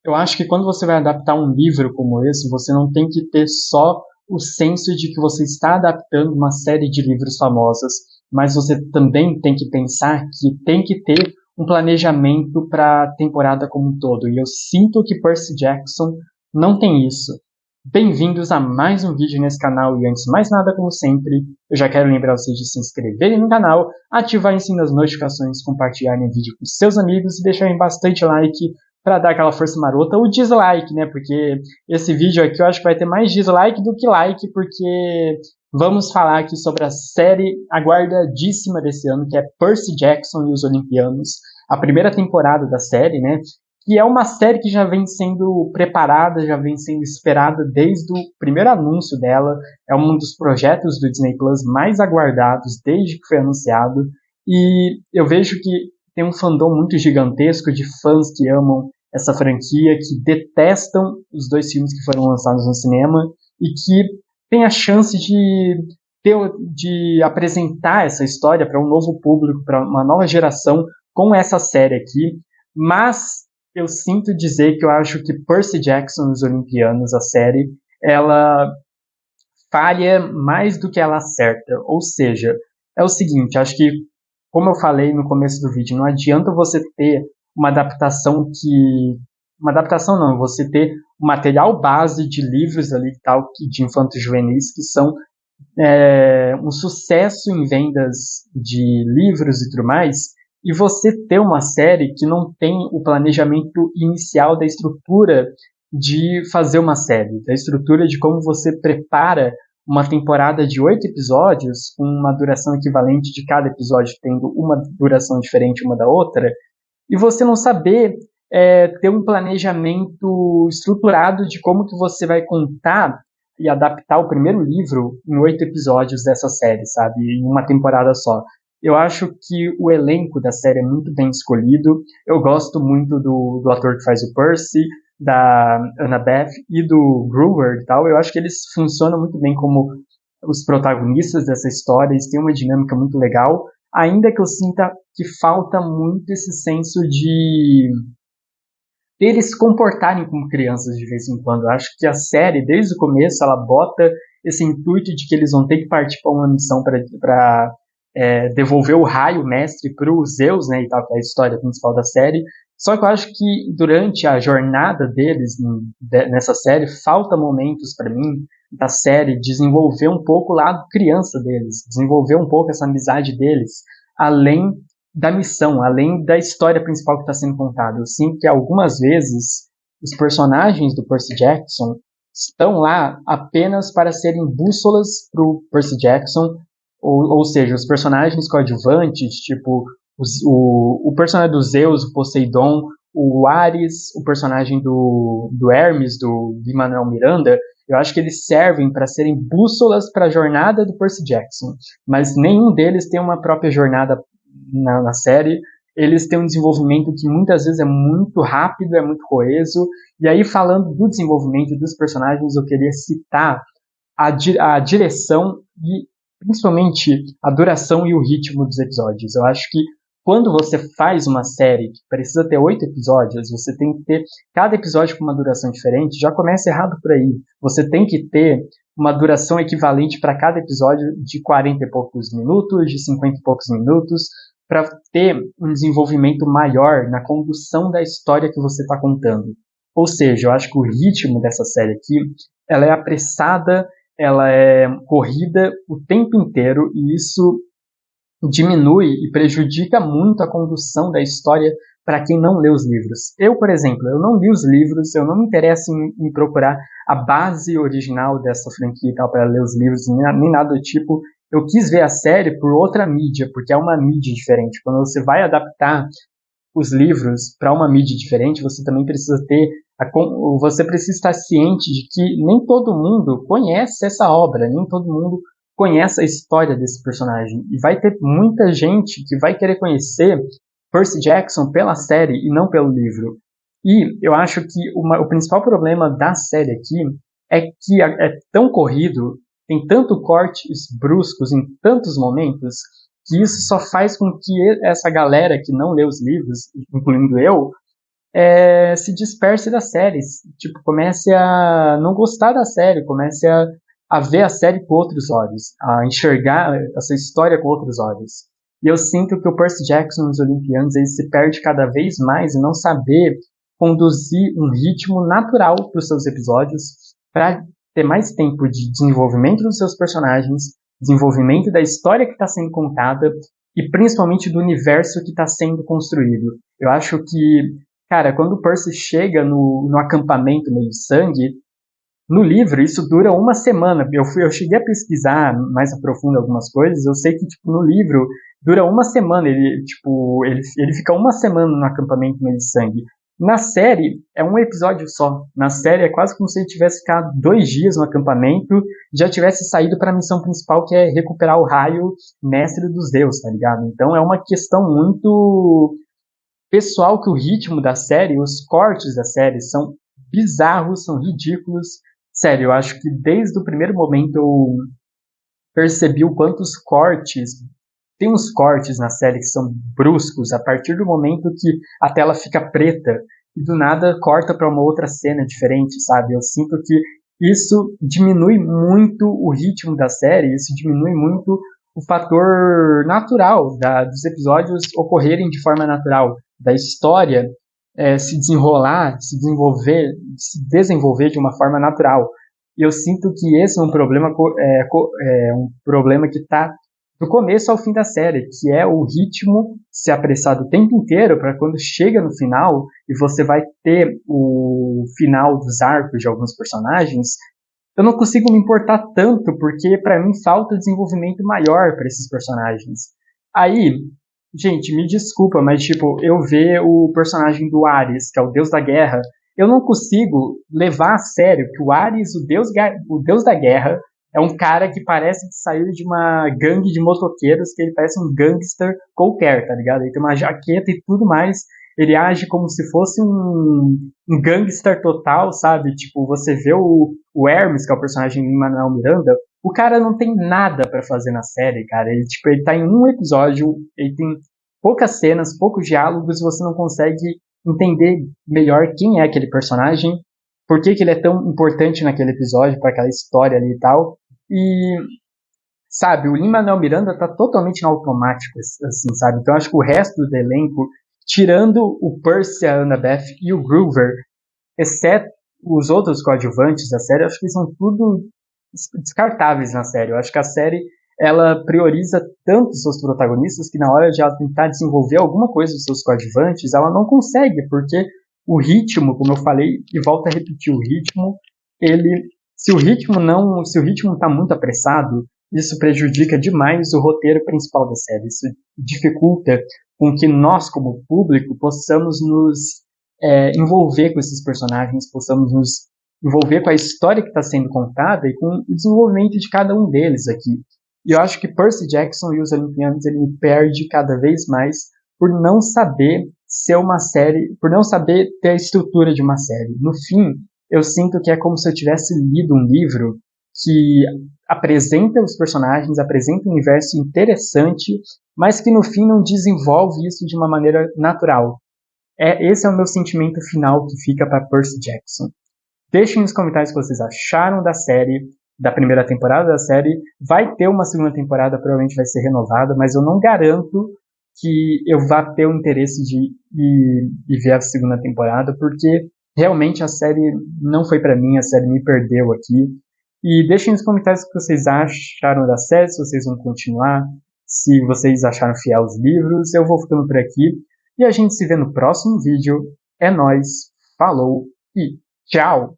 Eu acho que quando você vai adaptar um livro como esse, você não tem que ter só o senso de que você está adaptando uma série de livros famosos, mas você também tem que pensar que tem que ter um planejamento para a temporada como um todo. E eu sinto que Percy Jackson não tem isso. Bem-vindos a mais um vídeo nesse canal e antes de mais nada, como sempre, eu já quero lembrar vocês de se inscreverem no canal, ativarem sim as notificações, compartilharem o vídeo com seus amigos e deixarem bastante like para dar aquela força marota, ou dislike, né, porque esse vídeo aqui eu acho que vai ter mais dislike do que like, porque vamos falar aqui sobre a série aguardadíssima desse ano, que é Percy Jackson e os Olimpianos, a primeira temporada da série, né, que é uma série que já vem sendo preparada, já vem sendo esperada desde o primeiro anúncio dela, é um dos projetos do Disney Plus mais aguardados desde que foi anunciado, e eu vejo que tem um fandom muito gigantesco de fãs que amam essa franquia, que detestam os dois filmes que foram lançados no cinema e que tem a chance de apresentar essa história para um novo público, para uma nova geração com essa série aqui, mas eu sinto dizer que eu acho que Percy Jackson e os Olimpianos, a série, ela falha mais do que ela acerta, ou seja, é o seguinte, acho que, como eu falei no começo do vídeo, não adianta você ter uma adaptação uma adaptação não, você ter um material base de livros ali e tal, de infantos juvenis, que são um sucesso em vendas de livros e tudo mais, e você ter uma série que não tem o planejamento inicial da estrutura de fazer uma série, da estrutura de como você prepara uma temporada de 8 episódios, com uma duração equivalente de cada episódio tendo uma duração diferente uma da outra, e você não saber ter um planejamento estruturado de como que você vai contar e adaptar o primeiro livro em 8 episódios dessa série, sabe? Em uma temporada só. Eu acho que o elenco da série é muito bem escolhido. Eu gosto muito do ator que faz o Percy, da Annabeth e do Brewer e tal. Eu acho que eles funcionam muito bem como os protagonistas dessa história. Eles têm uma dinâmica muito legal. Ainda que eu sinta que falta muito esse senso de eles se comportarem como crianças de vez em quando. Eu acho que a série, desde o começo, ela bota esse intuito de que eles vão ter que partir para uma missão para devolver o raio mestre para os Zeus, né, e tal, que é a história principal da série. Só que eu acho que durante a jornada deles nessa série, falta momentos para mim da série desenvolver um pouco o lado criança deles, desenvolver um pouco essa amizade deles, além da missão, além da história principal que está sendo contada. Eu sinto que algumas vezes os personagens do Percy Jackson estão lá apenas para serem bússolas para o Percy Jackson, ou seja, os personagens coadjuvantes, tipo o personagem do Zeus, o Poseidon, o Ares, o personagem do Hermes, do Lin-Manuel Miranda, eu acho que eles servem para serem bússolas para a jornada do Percy Jackson, mas nenhum deles tem uma própria jornada na série. Eles têm um desenvolvimento que muitas vezes é muito rápido, é muito coeso, e aí falando do desenvolvimento dos personagens, eu queria citar a direção e principalmente a duração e o ritmo dos episódios. Eu acho que quando você faz uma série que precisa ter 8 episódios, você tem que ter cada episódio com uma duração diferente, já começa errado por aí. Você tem que ter uma duração equivalente para cada episódio de 40 e poucos minutos, de 50 e poucos minutos, para ter um desenvolvimento maior na condução da história que você está contando. Ou seja, eu acho que o ritmo dessa série aqui, ela é apressada, ela é corrida o tempo inteiro, e isso diminui e prejudica muito a condução da história para quem não lê os livros. Eu, por exemplo, eu não li os livros, eu não me interesso em procurar a base original dessa franquia e tal para ler os livros, nem nada do tipo. Eu quis ver a série por outra mídia, porque é uma mídia diferente. Quando você vai adaptar os livros para uma mídia diferente, você também precisa você precisa estar ciente de que nem todo mundo conhece essa obra, nem todo mundo conhece a história desse personagem. E vai ter muita gente que vai querer conhecer Percy Jackson pela série e não pelo livro. E eu acho que o principal problema da série aqui é que é tão corrido, tem tanto cortes bruscos em tantos momentos, que isso só faz com que essa galera que não lê os livros, incluindo eu, se disperse da série, tipo, comece a não gostar da série, comece a ver a série com outros olhos, a enxergar essa história com outros olhos. E eu sinto que o Percy Jackson nos Olimpianos ele se perde cada vez mais em não saber conduzir um ritmo natural para os seus episódios, para ter mais tempo de desenvolvimento dos seus personagens, desenvolvimento da história que está sendo contada e principalmente do universo que está sendo construído. Eu acho que, cara, quando o Percy chega no acampamento meio sangue, no livro isso dura uma semana. Eu cheguei a pesquisar mais a profundo algumas coisas. Eu sei que tipo, no livro dura uma semana. Ele fica uma semana no acampamento meio sangue. Na série, é um episódio só. Na série, é quase como se ele tivesse ficado 2 dias no acampamento, já tivesse saído para a missão principal, que é recuperar o raio mestre dos deuses, tá ligado? Então é uma questão muito pessoal que o ritmo da série, os cortes da série são bizarros, são ridículos. Sério, eu acho que desde o primeiro momento eu percebi o quanto os cortes tem uns cortes na série que são bruscos, a partir do momento que a tela fica preta e do nada corta para uma outra cena diferente, sabe? Eu sinto que isso diminui muito o ritmo da série, isso diminui muito o fator natural dos episódios ocorrerem de forma natural, da história se desenrolar, se desenvolver de uma forma natural. E eu sinto que esse é um problema, um problema que está do começo ao fim da série, que é o ritmo ser apressado o tempo inteiro para quando chega no final e você vai ter o final dos arcos de alguns personagens, eu não consigo me importar tanto porque para mim falta desenvolvimento maior para esses personagens. Aí, gente, me desculpa, mas tipo, eu ver o personagem do Ares, que é o deus da guerra, eu não consigo levar a sério que o Ares, o deus da guerra, é um cara que parece que saiu de uma gangue de motoqueiros, que ele parece um gangster qualquer, tá ligado? Ele tem uma jaqueta e tudo mais, ele age como se fosse um gangster total, sabe? Tipo, você vê o Hermes, que é o personagem de Lin-Manuel Miranda, o cara não tem nada pra fazer na série, cara. Ele tá em um episódio, ele tem poucas cenas, poucos diálogos, você não consegue entender melhor quem é aquele personagem, por que ele é tão importante naquele episódio, para aquela história ali e tal. E, sabe, o Lin-Manuel Miranda tá totalmente no automático, assim, sabe? Então acho que o resto do elenco, tirando o Percy, a Annabeth e o Groover, exceto os outros coadjuvantes da série, acho que são tudo descartáveis na série. Eu acho que a série ela prioriza tanto os seus protagonistas que na hora de ela tentar desenvolver alguma coisa dos seus coadjuvantes, ela não consegue, porque o ritmo, como eu falei, e volto a repetir, o ritmo, se o ritmo está muito apressado, isso prejudica demais o roteiro principal da série. Isso dificulta com que nós, como público, possamos nos envolver com esses personagens, possamos nos envolver com a história que está sendo contada e com o desenvolvimento de cada um deles aqui. E eu acho que Percy Jackson e os Olimpianos ele me perde cada vez mais por não saber ser uma série, por não saber ter a estrutura de uma série. No fim, eu sinto que é como se eu tivesse lido um livro que apresenta os personagens, apresenta um universo interessante, mas que no fim não desenvolve isso de uma maneira natural. Esse é o meu sentimento final que fica para Percy Jackson. Deixem nos comentários o que vocês acharam da série, da primeira temporada da série. Vai ter uma segunda temporada, provavelmente vai ser renovada, mas eu não garanto que eu vá ter o interesse de ver a segunda temporada, porque realmente a série não foi para mim, a série me perdeu aqui. E deixem nos comentários o que vocês acharam da série, se vocês vão continuar, se vocês acharam fiel os livros. Eu vou ficando por aqui e a gente se vê no próximo vídeo. É nóis, falou e tchau!